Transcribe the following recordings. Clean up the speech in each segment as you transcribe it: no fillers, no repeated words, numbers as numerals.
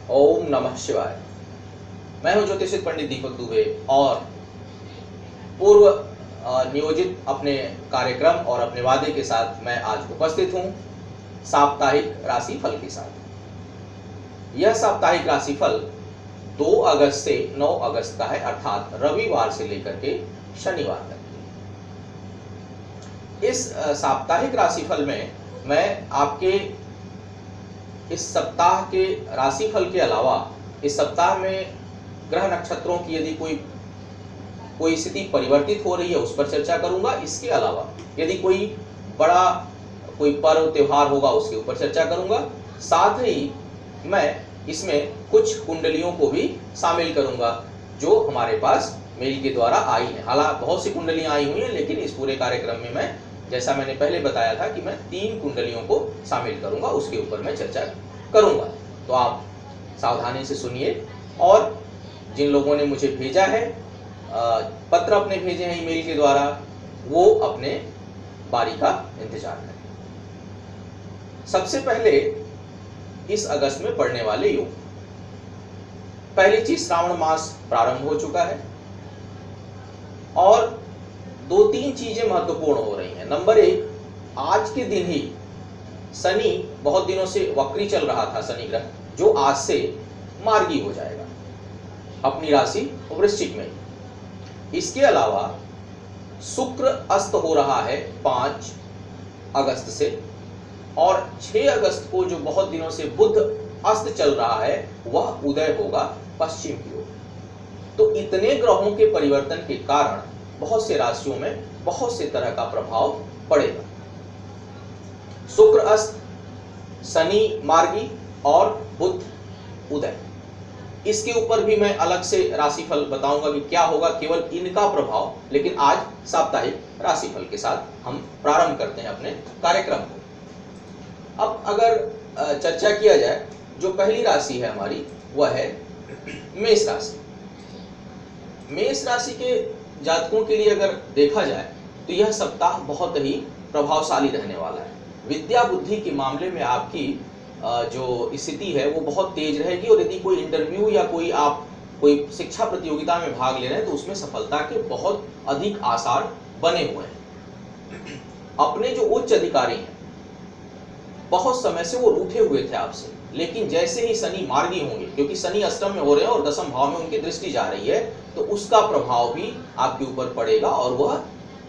ओम नमः शिवाय। मैं हूं ज्योतिषिक पंडित दीपक दुबे और पूर्व नियोजित अपने कार्यक्रम और अपने वादे के साथ मैं आज उपस्थित हूं साप्ताहिक राशिफल के साथ। यह साप्ताहिक राशिफल 2 अगस्त से 9 अगस्त का है, अर्थात रविवार से लेकर के शनिवार तक। इस साप्ताहिक राशिफल में मैं आपके इस सप्ताह के राशिफल के अलावा इस सप्ताह में ग्रह नक्षत्रों की यदि कोई स्थिति परिवर्तित हो रही है उस पर चर्चा करूंगा। इसके अलावा यदि कोई बड़ा कोई पर्व त्योहार होगा उसके ऊपर चर्चा करूंगा। साथ ही मैं इसमें कुछ कुंडलियों को भी शामिल करूंगा जो हमारे पास मेल के द्वारा आई हैं। हालांकि बहुत सी कुंडलियां आई हुई हैं, लेकिन इस पूरे कार्यक्रम में मैं, जैसा मैंने पहले बताया था कि मैं 3 कुंडलियों को शामिल करूंगा, उसके ऊपर मैं चर्चा करूंगा। तो आप सावधानी से सुनिए और जिन लोगों ने मुझे भेजा है, पत्र अपने भेजे हैं ईमेल के द्वारा, वो अपने बारी का इंतजार करें। सबसे पहले इस अगस्त में पड़ने वाले योग। पहली चीज, श्रावण मास प्रारंभ हो चुका है और 2-3 चीजें महत्वपूर्ण हो रही हैं। नंबर 1, आज के दिन ही शनि बहुत दिनों से वक्री चल रहा था, शनि ग्रह, जो आज से मार्गी हो जाएगा अपनी राशि वृश्चिक में। इसके अलावा शुक्र अस्त हो रहा है 5 अगस्त से, और 6 अगस्त को जो बहुत दिनों से बुध अस्त चल रहा है वह उदय होगा पश्चिम की ओर। तो इतने ग्रहों के परिवर्तन के कारण बहुत से राशियों में बहुत से तरह का प्रभाव पड़ेगा। शुक्र अस्त, शनि मार्गी और बुध उदय, इसके ऊपर भी मैं अलग से राशिफल बताऊंगा कि क्या होगा, केवल इनका प्रभाव। लेकिन आज साप्ताहिक राशिफल के साथ हम प्रारंभ करते हैं अपने कार्यक्रम को। अब अगर चर्चा किया जाए, जो पहली राशि है हमारी वह है मेष राशि। मेष राशि के जातकों के लिए अगर देखा जाए तो यह सप्ताह बहुत ही प्रभावशाली रहने वाला है। विद्या बुद्धि के मामले में आपकी जो स्थिति है वो बहुत तेज रहेगी, और यदि कोई इंटरव्यू या कोई शिक्षा प्रतियोगिता में भाग ले रहे हैं तो उसमें सफलता के बहुत अधिक आसार बने हुए हैं। अपने जो उच्च अधिकारी हैं बहुत समय से वो रूठे हुए थे आपसे, लेकिन जैसे ही शनि मार्गी होंगे, क्योंकि शनि अष्टम में हो रहे हैं और 10th भाव में उनकी दृष्टि जा रही है, तो उसका प्रभाव भी आपके ऊपर पड़ेगा और वह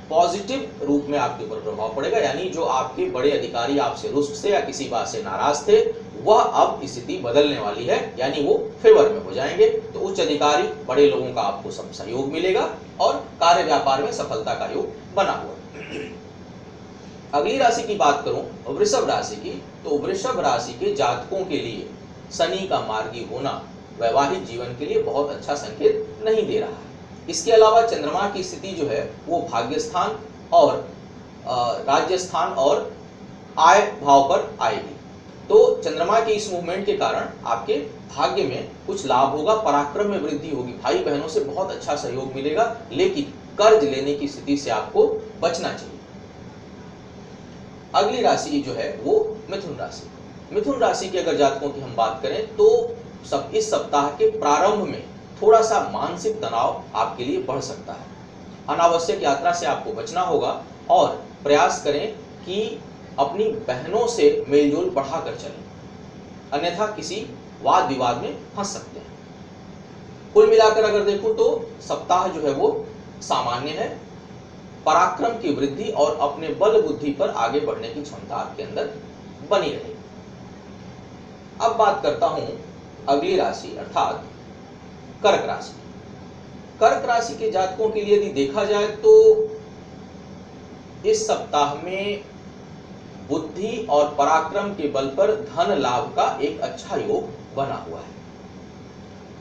पॉजिटिव रूप में आपके ऊपर प्रभाव पड़ेगा। यानी जो आपके बड़े अधिकारी आपसे रुष्ट थे या किसी बात से नाराज थे, वह अब स्थिति बदलने वाली है, यानी वो फेवर में हो जाएंगे। तो उच्च अधिकारी, बड़े लोगों का आपको सब सहयोग मिलेगा और कार्य व्यापार में सफलता का योग बना हुआ। अगली राशि की बात करूं वृषभ राशि की, तो वृषभ राशि के जातकों के लिए शनि का मार्गी होना वैवाहिक जीवन के लिए बहुत अच्छा संकेत नहीं दे रहा है। इसके अलावा चंद्रमा की स्थिति जो है वो भाग्य स्थान और राज्य स्थान और आय भाव पर आएगी। तो चंद्रमा के इस मूवमेंट के कारण आपके भाग्य में कुछ लाभ होगा, पराक्रम में वृद्धि होगी, भाई बहनों से बहुत अच्छा सहयोग मिलेगा, लेकिन कर्ज लेने की स्थिति से आपको बचना चाहिए। अगली राशि जो है वो मिथुन राशि। मिथुन राशि के अगर जातकों की हम बात करें तो इस सप्ताह के प्रारंभ में थोड़ा सा मानसिक तनाव आपके लिए बढ़ सकता है। अनावश्यक यात्रा से आपको बचना होगा और प्रयास करें कि अपनी बहनों से मेलजोल बढ़ाकर चलें, अन्यथा किसी वाद विवाद में फंस सकते हैं। कुल मिलाकर अगर देखूं तो सप्ताह जो है वो सामान्य है, पराक्रम की वृद्धि और अपने बल बुद्धि पर आगे बढ़ने की क्षमता आपके अंदर बनी रहेगी। अब बात करता हूं अगली राशि अर्थात कर्क राशि। कर्क राशि के जातकों के लिए यदि देखा जाए तो इस सप्ताह में बुद्धि और पराक्रम के बल पर धन लाभ का एक अच्छा योग बना हुआ है।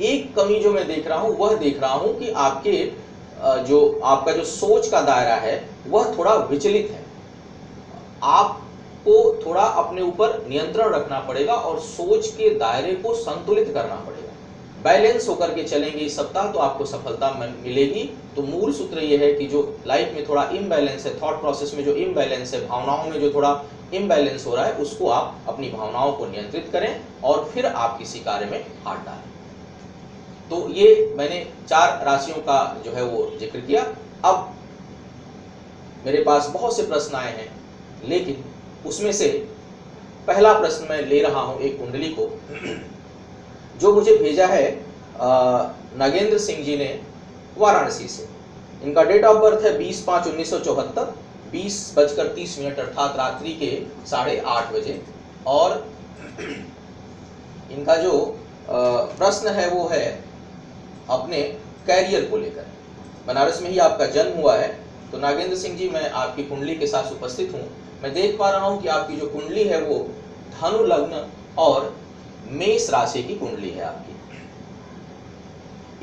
एक कमी जो मैं देख रहा हूं वह देख रहा हूं कि आपका जो सोच का दायरा है वह थोड़ा विचलित है। आपको थोड़ा अपने ऊपर नियंत्रण रखना पड़ेगा और सोच के दायरे को संतुलित करना पड़ेगा। बैलेंस होकर के चलेंगे इस सप्ताह तो आपको सफलता मिलेगी। तो मूल सूत्र ये है कि जो लाइफ में थोड़ा इम्बैलेंस है, थॉट प्रोसेस में जो इम्बैलेंस है, भावनाओं में जो थोड़ा इम्बैलेंस हो रहा है, उसको आप अपनी भावनाओं को नियंत्रित करें और फिर आप किसी कार्य में हाथ डालें। तो ये मैंने 4 राशियों का जो है वो जिक्र किया। अब मेरे पास बहुत से प्रश्न आए हैं, लेकिन उसमें से पहला प्रश्न मैं ले रहा हूं एक कुंडली को, जो मुझे भेजा है नागेंद्र सिंह जी ने वाराणसी से। इनका डेट ऑफ बर्थ है 20/5/1974, 20:30 अर्थात रात्रि के 8:30 बजे। और इनका जो प्रश्न है वो है अपने कैरियर को लेकर। बनारस में ही आपका जन्म हुआ है। तो नागेंद्र सिंह जी, मैं आपकी कुंडली के साथ उपस्थित हूँ। मैं देख पा रहा हूँ कि आपकी जो कुंडली है वो धनु लग्न और मेष राशि की कुंडली है आपकी।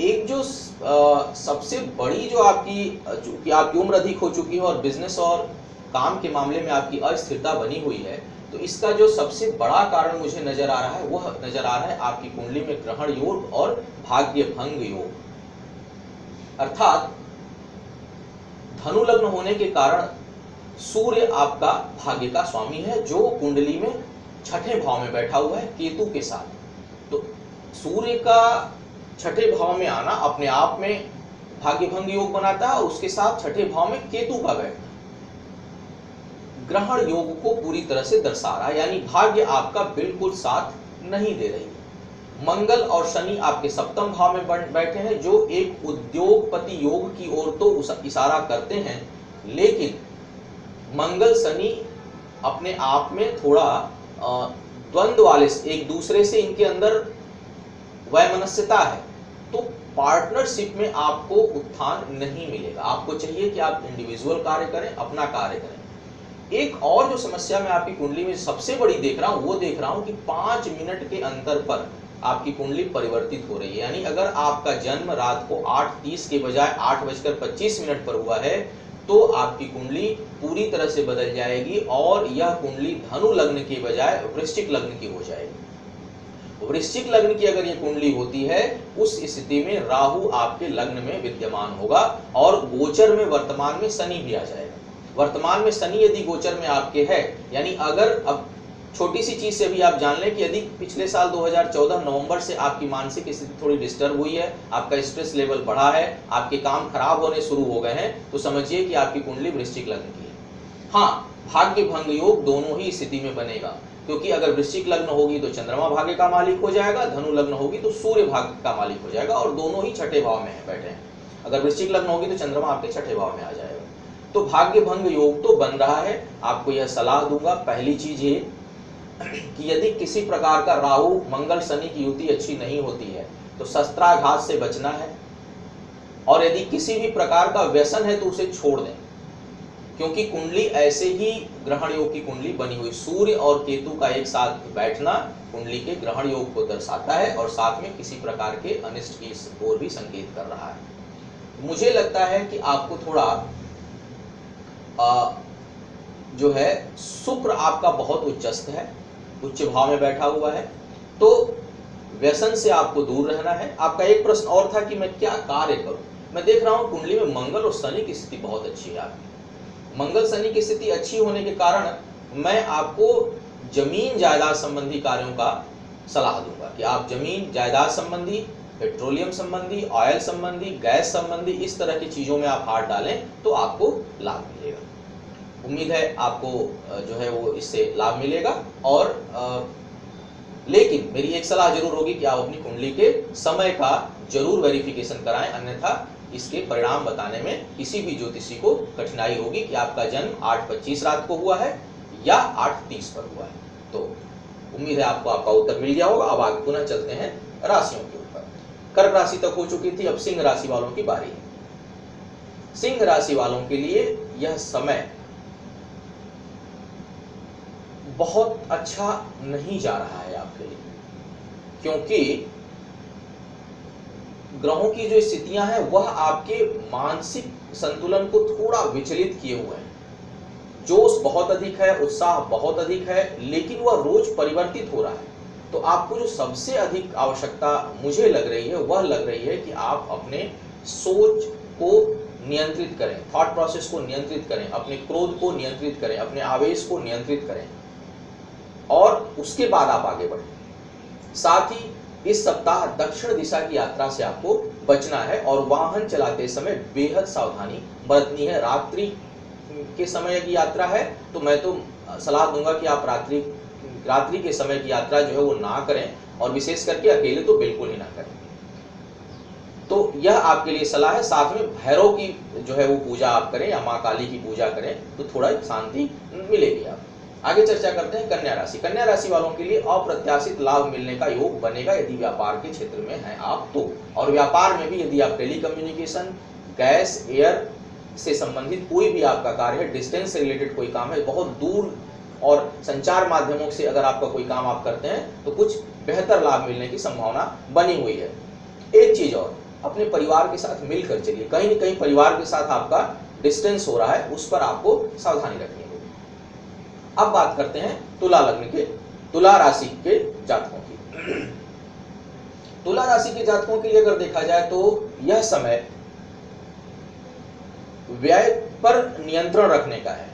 एक जो सबसे बड़ी जो आपकी उम्र अधिक हो चुकी है और बिजनेस और काम के मामले में आपकी अस्थिरता बनी हुई है, तो इसका जो सबसे बड़ा कारण मुझे नजर आ रहा है वह नजर आ रहा है आपकी कुंडली में ग्रहण योग और भाग्य भंग योग। अर्थात धनु लग्न होने के कारण सूर्य आपका भाग्य का स्वामी है, जो कुंडली में 6ठे भाव में बैठा हुआ है केतु के साथ। तो सूर्य का 6ठे भाव में आना अपने आप में भाग्य भंग योग बनाता है और उसके साथ 6ठे भाव में केतु का बैठना ग्रहण योग को पूरी तरह से दर्शा रहा है, यानी भाग्य आपका बिल्कुल साथ नहीं दे रही है। मंगल और शनि आपके 7वें भाव में बैठे हैं, जो एक उद्योगपति योग की ओर तो इशारा करते हैं, लेकिन मंगल शनि अपने आप में थोड़ा द्वंद्व वाले, एक दूसरे से इनके अंदर वैमनस्यता है। तो पार्टनरशिप में आपको उत्थान नहीं मिलेगा। आपको चाहिए कि आप इंडिविजुअल कार्य करें, अपना कार्य करें। एक और जो समस्या मैं आपकी कुंडली में सबसे बड़ी देख रहा हूं, वो देख रहा हूं कि 5 मिनट के अंतर पर आपकी कुंडली परिवर्तित हो रही है। यानी अगर आपका जन्म रात को 8:30 के बजाय 8:25 पर हुआ है, तो आपकी कुंडली पूरी तरह से बदल जाएगी और यह कुंडली धनु लग्न के बजाय वृश्चिक लग्न की हो जाएगी। वृश्चिक लग्न की अगर ये कुंडली होती है, उस स्थिति में राहु आपके लग्न में विद्यमान होगा और गोचर में वर्तमान में शनि भी आ जाएगा। वर्तमान में शनि यदि गोचर में आपके है, यानी अगर अब छोटी सी चीज से भी आप जान लें कि यदि पिछले साल 2014 नवंबर से आपकी मानसिक स्थिति थोड़ी डिस्टर्ब हुई है, आपका स्ट्रेस लेवल बढ़ा है, आपके काम खराब होने शुरू हो गए हैं, तो समझिए कि आपकी कुंडली वृश्चिक लग्न की है। हाँ, भाग्य भंग योग दोनों ही स्थिति में बनेगा, क्योंकि अगर वृश्चिक लग्न होगी तो चंद्रमा भाग्य का मालिक हो जाएगा, धनु लग्न होगी तो सूर्य भाग्य का मालिक हो जाएगा, और दोनों ही 6ठे भाव में बैठे हैं। अगर वृश्चिक लग्न होगी तो चंद्रमा आपके 6ठे भाव में आ जाएगा। तो भाग्य भंग योग तो बन रहा है। आपको यह सलाह दूंगा, पहली चीज ये कि यदि किसी प्रकार का राहु मंगल शनि की युति अच्छी नहीं होती है तो शस्त्राघात से बचना है, और यदि किसी भी प्रकार का व्यसन है तो उसे छोड़ दें, क्योंकि कुंडली ऐसे ही ग्रहण योग की कुंडली बनी हुई, सूर्य और केतु का एक साथ बैठना कुंडली के ग्रहण योग को दर्शाता है और साथ में किसी प्रकार के अनिष्ट की ओर भी संकेत कर रहा है। मुझे लगता है कि आपको थोड़ा जो है शुक्र आपका बहुत उच्चस्थ है, उच्च भाव में बैठा हुआ है, तो व्यसन से आपको दूर रहना है। आपका एक प्रश्न और था कि मैं क्या कार्य करूं। मैं देख रहा हूं कुंडली में मंगल और शनि की स्थिति बहुत अच्छी है आपकी। मंगल शनि की स्थिति अच्छी होने के कारण मैं आपको जमीन जायदाद संबंधी कार्यों का सलाह दूंगा कि आप जमीन जायदाद संबंधी, पेट्रोलियम संबंधी, ऑयल संबंधी, गैस संबंधी इस तरह की चीजों में आप हाथ डालें तो आपको लाभ मिलेगा। उम्मीद है आपको जो है वो इससे लाभ मिलेगा। और लेकिन मेरी एक सलाह जरूर होगी कि आप अपनी कुंडली के समय का जरूर वेरिफिकेशन कराएं, अन्यथा इसके परिणाम बताने में किसी भी ज्योतिषी को कठिनाई होगी कि आपका जन्म 8:25 रात को हुआ है या 8:30 पर हुआ है। तो उम्मीद है आपको आपका उत्तर मिल गया होगा। अब आगे पुनः चलते हैं राशियों के ऊपर। कर्क राशि तक हो चुकी थी, अब सिंह राशि वालों की बारी है। सिंह राशि वालों के लिए यह समय बहुत अच्छा नहीं जा रहा है आपके लिए, क्योंकि ग्रहों की जो स्थितियां हैं वह आपके मानसिक संतुलन को थोड़ा विचलित किए हुए हैं। जोश बहुत अधिक है, उत्साह बहुत अधिक है, लेकिन वह रोज परिवर्तित हो रहा है। तो आपको जो सबसे अधिक आवश्यकता मुझे लग रही है वह लग रही है कि आप अपने सोच को नियंत्रित करें, थॉट प्रोसेस को नियंत्रित करें, अपने क्रोध को नियंत्रित करें, अपने आवेश को नियंत्रित करें और उसके बाद आप आगे बढ़ें। साथ ही इस सप्ताह दक्षिण दिशा की यात्रा से आपको बचना है और वाहन चलाते समय बेहद सावधानी बरतनी है। रात्रि के समय की यात्रा है तो मैं तो सलाह दूंगा कि आप रात्रि के समय की यात्रा जो है वो ना करें और विशेष करके अकेले तो बिल्कुल ही ना करें। तो यह आपके लिए सलाह है। साथ में भैरव की जो है वो पूजा आप करें या माँ काली की पूजा करें तो थोड़ा शांति मिलेगी। आप आगे चर्चा करते हैं कन्या राशि। कन्या राशि वालों के लिए अप्रत्याशित लाभ मिलने का योग बनेगा यदि व्यापार के क्षेत्र में हैं आप तो, और व्यापार में भी यदि आप टेलीकम्युनिकेशन, गैस, एयर से संबंधित कोई भी आपका कार्य है, डिस्टेंस से रिलेटेड कोई काम है, बहुत दूर और संचार माध्यमों से अगर आपका कोई काम आप करते हैं तो कुछ बेहतर लाभ मिलने की संभावना बनी हुई है। एक चीज और, अपने परिवार के साथ मिलकर चलिए। कहीं न कहीं परिवार के साथ आपका डिस्टेंस हो रहा है, उस पर आपको सावधानी रखनी होगी। अब बात करते हैं तुला राशि के जातकों की। तुला राशि के जातकों के लिए अगर देखा जाए तो यह समय व्यय पर नियंत्रण रखने का है,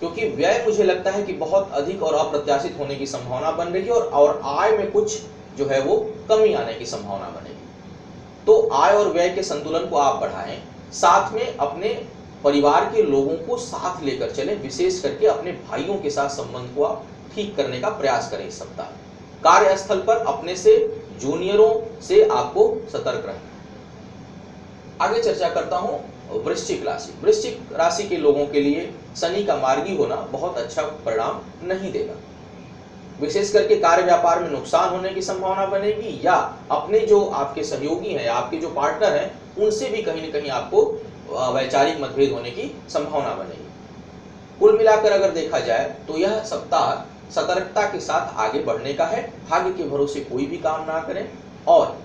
क्योंकि व्यय मुझे लगता है कि बहुत अधिक और अप्रत्याशित होने की संभावना बन रही है और आय में कुछ जो है वो कमी आने की संभावना बनेगी। तो आय और व्यय के संतुलन को आप बढ़ाएं, साथ में अपने परिवार के लोगों को साथ लेकर चलें, विशेष करके अपने भाइयों के साथ संबंध को आप ठीक करने का प्रयास करें इस सप्ताह। कार्यस्थल पर अपने से जूनियरों से आपको सतर्क रहना। आगे चर्चा करता हूं वृश्चिक राशि। वृश्चिक राशि के लोगों के लिए शनि का मार्गी होना बहुत अच्छा परिणाम नहीं देगा। विशेष करके कार्य व्यापार में नुकसान होने की संभावना बनेगी या अपने जो आपके सहयोगी हैं, आपके जो पार्टनर हैं, उनसे भी कहीं न कहीं आपको वैचारिक मतभेद होने की संभावना बनेगी। कुल मिलाकर अगर देखा जाए तो यह सप्ताह सतर्कता के साथ आगे बढ़ने का है। भाग्य के भरोसे कोई भी काम ना करें और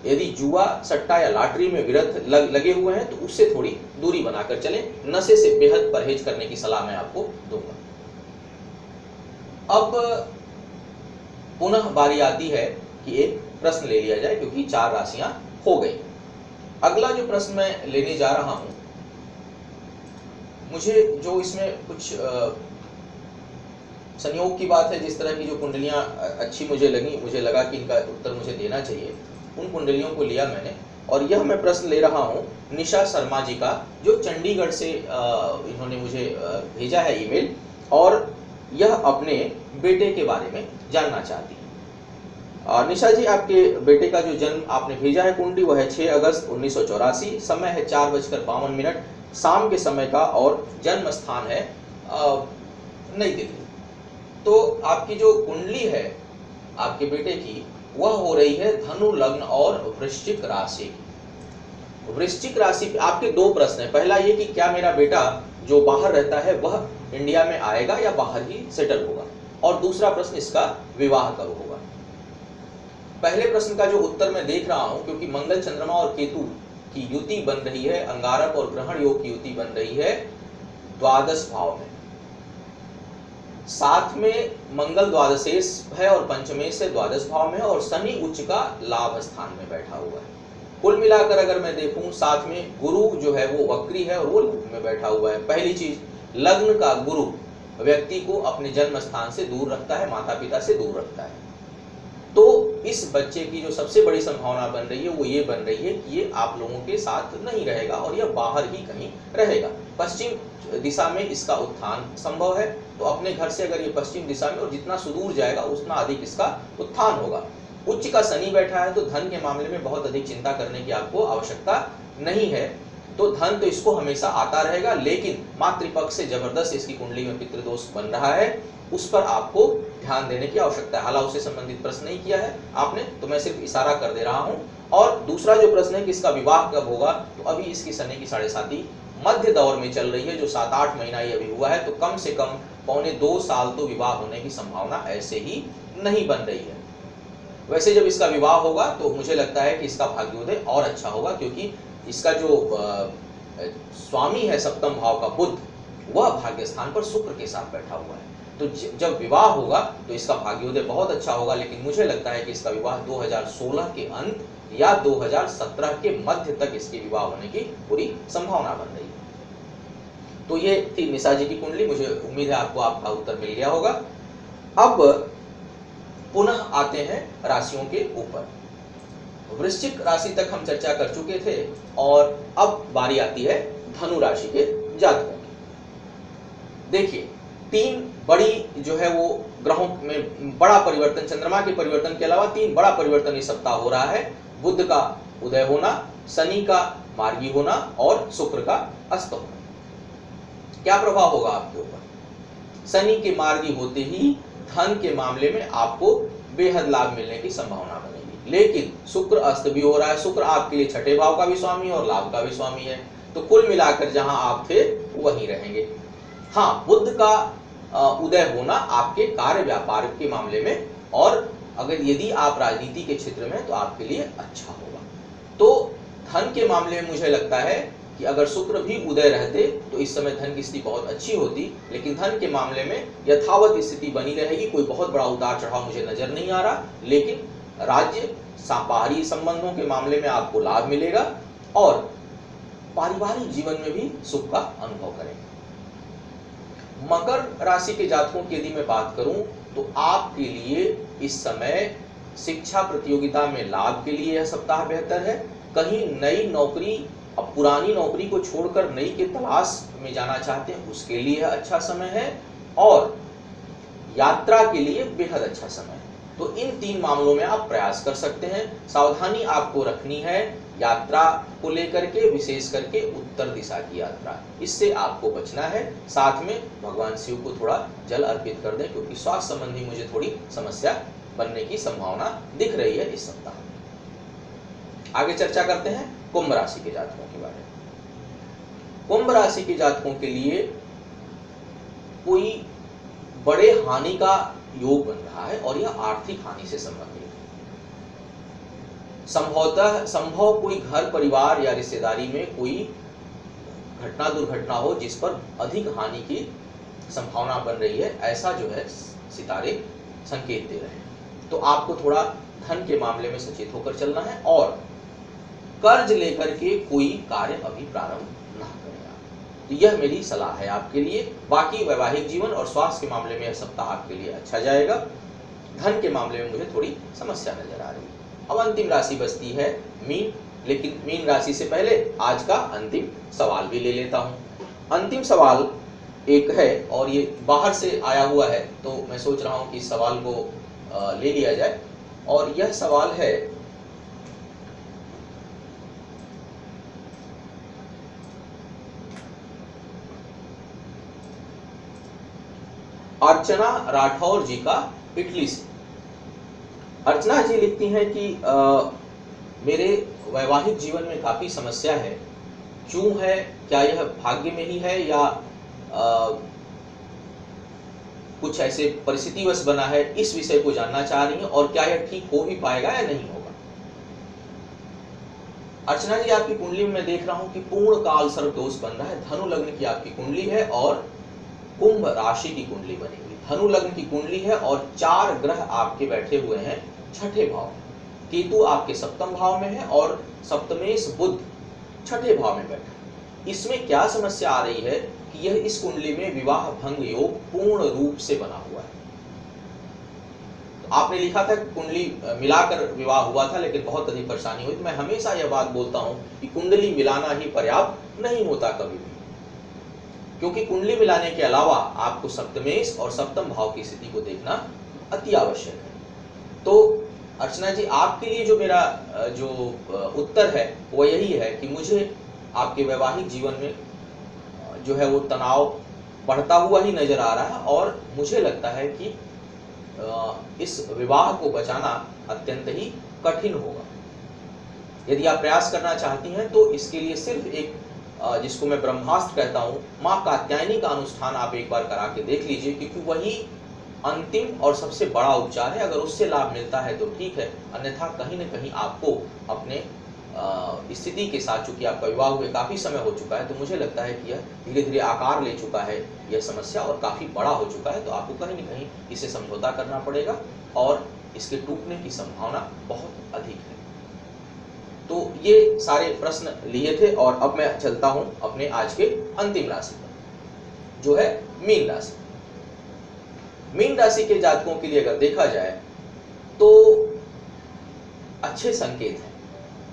यदि जुआ, सट्टा या लॉटरी में विरत लगे हुए हैं तो उससे थोड़ी दूरी बनाकर चलें। नशे से बेहद परहेज करने की सलाह मैं आपको दूंगा। अब पुनः बारी आती है कि एक प्रश्न ले लिया जाए, क्योंकि 4 राशियां हो गई। अगला जो प्रश्न मैं लेने जा रहा हूं, मुझे जो इसमें कुछ संयोग की बात है, जिस तरह की जो कुंडलियां अच्छी मुझे लगी, मुझे लगा कि इनका उत्तर मुझे देना चाहिए, उन कुंडलियों को लिया मैंने और यह मैं प्रश्न ले रहा हूं निशा शर्मा जी का, जो चंडीगढ़ से इन्होंने मुझे भेजा है ईमेल, और यह अपने बेटे के बारे में जानना चाहती है। निशा जी, आपके बेटे का जो जन्म आपने भेजा है कुंडली, वह है 6 अगस्त 1984, समय है 4:52 शाम के समय का और जन्म स्थान है नई दिल्ली। तो आपकी जो कुंडली है आपके बेटे की, वह हो रही है धनु लग्न और वृश्चिक राशि की। वृश्चिक राशि पे आपके 2 प्रश्न है। पहला ये कि क्या मेरा बेटा जो बाहर रहता है वह इंडिया में आएगा या बाहर ही सेटल होगा, और दूसरा प्रश्न इसका विवाह कब होगा। पहले प्रश्न का जो उत्तर मैं देख रहा हूं, क्योंकि मंगल, चंद्रमा और केतु की युति बन रही है, अंगारक और ग्रहण योग की युति बन रही है द्वादश भाव में, साथ में मंगल द्वादशेश है और पंचमेश से द्वादश भाव में है, और शनि उच्च का लाभ स्थान में बैठा हुआ है। कुल मिलाकर अगर मैं देखूं, साथ में गुरु जो है वो वक्री है और वो लग्न में बैठा हुआ है। पहली चीज, लग्न का गुरु व्यक्ति को अपने जन्म स्थान से दूर रखता है, माता पिता से दूर रखता है। तो इस बच्चे की जो सबसे बड़ी संभावना बन रही है वो ये बन रही है कि ये आप लोगों के साथ नहीं रहेगा और यह बाहर ही कहीं रहेगा। पश्चिम दिशा में इसका उत्थान संभव है, तो अपने घर से अगर ये पश्चिम दिशा में, और जितना सुदूर जाएगा उतना अधिक इसका उत्थान होगा। उच्च का शनि बैठा है तो धन के मामले में बहुत अधिक चिंता करने की आपको आवश्यकता नहीं है। तो धन तो इसको हमेशा आता रहेगा, लेकिन मातृपक्ष से जबरदस्त इसकी कुंडली में पितृदोष बन रहा है, उस पर आपको ध्यान देने की आवश्यकता है। हालांकि उससे संबंधित प्रश्न नहीं किया है आपने, तो मैं सिर्फ इशारा कर दे रहा हूं। और दूसरा जो प्रश्न है कि इसका विवाह कब होगा, तो अभी इसकी शनि की 7.5 मध्य दौर में चल रही है, जो 7-8 महीना ही अभी हुआ है, तो कम से कम 1.25 साल तो विवाह होने की संभावना ऐसे ही नहीं बन रही है। वैसे जब इसका विवाह होगा तो मुझे लगता है कि इसका भाग्योदय और अच्छा होगा, क्योंकि इसका जो स्वामी है सप्तम भाव का बुध, वह भाग्य स्थान पर शुक्र के साथ बैठा हुआ है। तो जब विवाह होगा तो इसका भाग्योदय बहुत अच्छा होगा, लेकिन मुझे लगता है कि इसका विवाह 2016 के अंत या 2017 के मध्य तक इसके विवाह होने की पूरी संभावना बन रही है। तो ये थी निशा जी की कुंडली। मुझे उम्मीद है आपको आपका उत्तर मिल गया होगा। अब पुनः आते हैं राशियों के ऊपर। वृश्चिक राशि तक हम चर्चा कर चुके थे और अब बारी आती है धनु राशि के जातकों की। देखिए, 3 बड़ी जो है वो ग्रहों में बड़ा परिवर्तन, चंद्रमा के परिवर्तन के अलावा 3 बड़ा परिवर्तन इस सप्ताह हो रहा है। बुध का उदय होना, शनि का मार्गी होना और शुक्र का अस्त होना। क्या प्रभाव होगा आपके ऊपर? शनि के मार्गी होते ही धन के मामले में आपको बेहद लाभ मिलने की संभावना बनेगी, लेकिन शुक्र अस्त भी हो रहा है। शुक्र आपके लिए छठे भाव का भी स्वामी और लाभ का भी स्वामी है, तो कुल मिलाकर जहां आप थे वहीं रहेंगे। हाँ, बुध का उदय होना आपके कार्य व्यापार के मामले में, और अगर यदि आप राजनीति के क्षेत्र में तो आपके लिए अच्छा होगा। तो धन के मामले में मुझे लगता है कि अगर शुक्र भी उदय रहते तो इस समय धन की स्थिति बहुत अच्छी होती, लेकिन धन के मामले में यथावत स्थिति बनी रहेगी। कोई बहुत बड़ा उतार चढ़ाव मुझे नजर नहीं आ रहा, लेकिन राज्य बाहरी संबंधों के मामले में आपको लाभ मिलेगा और पारिवारिक जीवन में भी सुख का अनुभव करेंगे। मकर राशि के जातकों की यदि मैं बात करूं तो आपके लिए इस समय शिक्षा प्रतियोगिता में लाभ के लिए यह सप्ताह बेहतर है। कहीं नई नौकरी, अब पुरानी नौकरी को छोड़कर नई के तलाश में जाना चाहते हैं उसके लिए अच्छा समय है, और यात्रा के लिए बेहद अच्छा समय है। तो इन 3 मामलों में आप प्रयास कर सकते हैं। सावधानी आपको रखनी है यात्रा को लेकर के, विशेष करके उत्तर दिशा की यात्रा, इससे आपको बचना है। साथ में भगवान शिव को थोड़ा जल अर्पित कर दें, क्योंकि स्वास्थ्य संबंधी मुझे थोड़ी समस्या बनने की संभावना दिख रही है इस सप्ताह। आगे चर्चा करते हैं कुंभ राशि के जातकों के बारे में। कुंभ राशि के जातकों के लिए कोई बड़े हानि का योग बन रहा है और यह आर्थिक हानि से संबंधित है। संभव कोई घर परिवार या रिश्तेदारी में कोई घटना दुर्घटना हो जिस पर अधिक हानि की संभावना बन रही है, ऐसा जो है सितारे संकेत दे रहे हैं। तो आपको थोड़ा धन के मामले में सचेत होकर चलना है और कर्ज लेकर के कोई कार्य अभी प्रारंभ ना करें आप। तो यह मेरी सलाह है आपके लिए। बाकी वैवाहिक जीवन और स्वास्थ्य के मामले में यह सप्ताह आपके लिए अच्छा जाएगा। धन के मामले में मुझे थोड़ी समस्या नजर आ रही है। अब अंतिम राशि बचती है मीन, लेकिन मीन राशि से पहले आज का अंतिम सवाल भी ले लेता हूं। अंतिम सवाल एक है और ये बाहर से आया हुआ है, तो मैं सोच रहा हूं कि इस सवाल को ले लिया जाए। और यह सवाल है, अर्चना राठौर जी का इटली से। अर्चना जी लिखती हैं कि मेरे वैवाहिक जीवन में काफी समस्या है, क्यों है, क्या यह भाग्य में ही है या कुछ ऐसे परिस्थितिवश बना है, इस विषय को जानना चाह रही हैं, और क्या यह ठीक हो भी पाएगा या नहीं होगा। अर्चना जी, आपकी कुंडली में मैं देख रहा हूं कि पूर्ण काल सर्प दोष बन रहा है। धनु लग्न की आपकी कुंडली है और कुंभ राशि की कुंडली बनी हुई। धनु लग्न की कुंडली है और 4 ग्रह आपके बैठे हुए हैं छठे भाव में। केतु आपके सप्तम भाव में है और सप्तमेश बुध छठे भाव में बैठा है। इसमें क्या समस्या आ रही है कि यह इस कुंडली में विवाह भंग योग पूर्ण रूप से बना हुआ है। तो आपने लिखा था कुंडली मिलाकर विवाह हुआ था लेकिन बहुत अधिक परेशानी हुई। तो मैं हमेशा यह बात बोलता हूं कि कुंडली मिलाना ही पर्याप्त नहीं होता कभी भी, क्योंकि कुंडली मिलाने के अलावा आपको सप्तमेश और सप्तम भाव की स्थिति को देखना अति आवश्यक है। तो अर्चना जी, आपके लिए जो मेरा जो उत्तर है वो यही है कि मुझे आपके वैवाहिक जीवन में जो है वो तनाव बढ़ता हुआ ही नजर आ रहा है और मुझे लगता है कि इस विवाह को बचाना अत्यंत ही कठिन होगा। यदि आप प्रयास करना चाहती हैं तो इसके लिए सिर्फ एक जिसको मैं ब्रह्मास्त्र कहता हूं, माँ कात्यायनी का अनुष्ठान आप एक बार करा के देख लीजिए, क्योंकि वही अंतिम और सबसे बड़ा उपचार है। अगर उससे लाभ मिलता है तो ठीक है, अन्यथा कहीं न कहीं आपको अपने स्थिति के साथ, चूंकि आपका विवाह हुए काफ़ी समय हो चुका है, तो मुझे लगता है कि यह धीरे धीरे आकार ले चुका है यह समस्या और काफ़ी बड़ा हो चुका है। तो आपको कहीं न कहीं इसे समझौता करना पड़ेगा और इसके टूटने की संभावना बहुत अधिक है। तो ये सारे प्रश्न लिए थे और अब मैं चलता हूं अपने आज के अंतिम राशि पर, जो है मीन राशि। मीन राशि के जातकों के लिए अगर देखा जाए तो अच्छे संकेत हैं।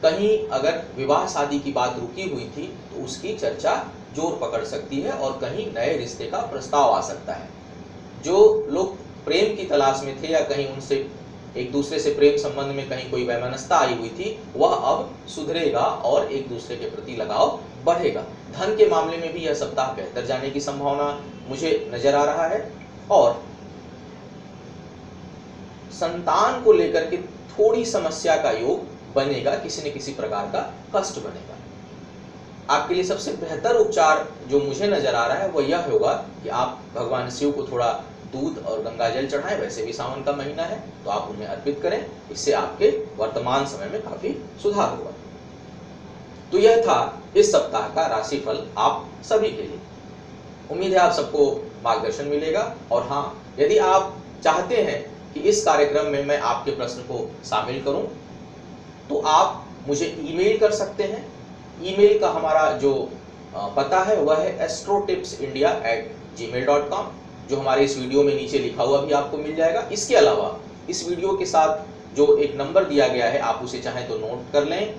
कहीं अगर विवाह शादी की बात रुकी हुई थी तो उसकी चर्चा जोर पकड़ सकती है और कहीं नए रिश्ते का प्रस्ताव आ सकता है। जो लोग प्रेम की तलाश में थे या कहीं उनसे एक दूसरे से प्रेम संबंध में कहीं कोई वैमनस्यता आई हुई थी, वह अब सुधरेगा और एक दूसरे के प्रति लगाव बढ़ेगा। धन के मामले में भी यह सप्ताह बेहतर जाने की संभावना मुझे नजर आ रहा है और संतान को लेकर के थोड़ी समस्या का योग बनेगा, किसी न किसी प्रकार का कष्ट बनेगा। आपके लिए सबसे बेहतर उपचार जो मुझे नजर आ रहा है वह यह होगा कि आप भगवान शिव को थोड़ा दूध और गंगा जल चढ़ाएं। वैसे भी सावन का महीना है तो आप उन्हें अर्पित करें, इससे आपके वर्तमान समय में काफी सुधार होगा। तो यह था इस सप्ताह का राशिफल आप सभी के लिए। उम्मीद है आप सबको मार्गदर्शन मिलेगा। और हाँ, यदि आप चाहते हैं कि इस कार्यक्रम में मैं आपके प्रश्न को शामिल करूं तो आप मुझे ईमेल कर सकते हैं। ईमेल का हमारा जो पता है वह है astrotipsindia@gmail.com, जो हमारे इस वीडियो में नीचे लिखा हुआ भी आपको मिल जाएगा। इसके अलावा इस वीडियो के साथ जो एक नंबर दिया गया है, आप उसे चाहें तो नोट कर लें,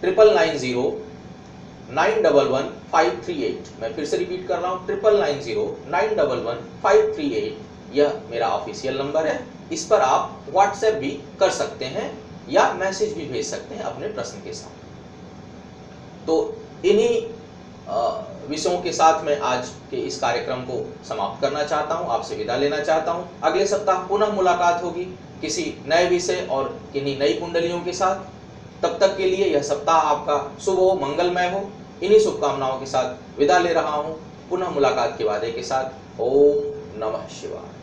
9909111538। मैं फिर से रिपीट कर रहा हूँ, 9909111538। यह मेरा ऑफिशियल नंबर है। इस पर आप व्हाट्सएप भी कर सकते हैं या मैसेज भी भेज सकते हैं अपने प्रश्न के साथ। तो इन्हीं विषयों के साथ मैं आज के इस कार्यक्रम को समाप्त करना चाहता हूं, आपसे विदा लेना चाहता हूं। अगले सप्ताह पुनः मुलाकात होगी किसी नए विषय और किन्हीं नई कुंडलियों के साथ। तब तक के लिए यह सप्ताह आपका शुभ हो, मंगलमय हो। इन्हीं शुभकामनाओं के साथ विदा ले रहा हूं, पुनः मुलाकात के वादे के साथ। ओम नमः शिवाय।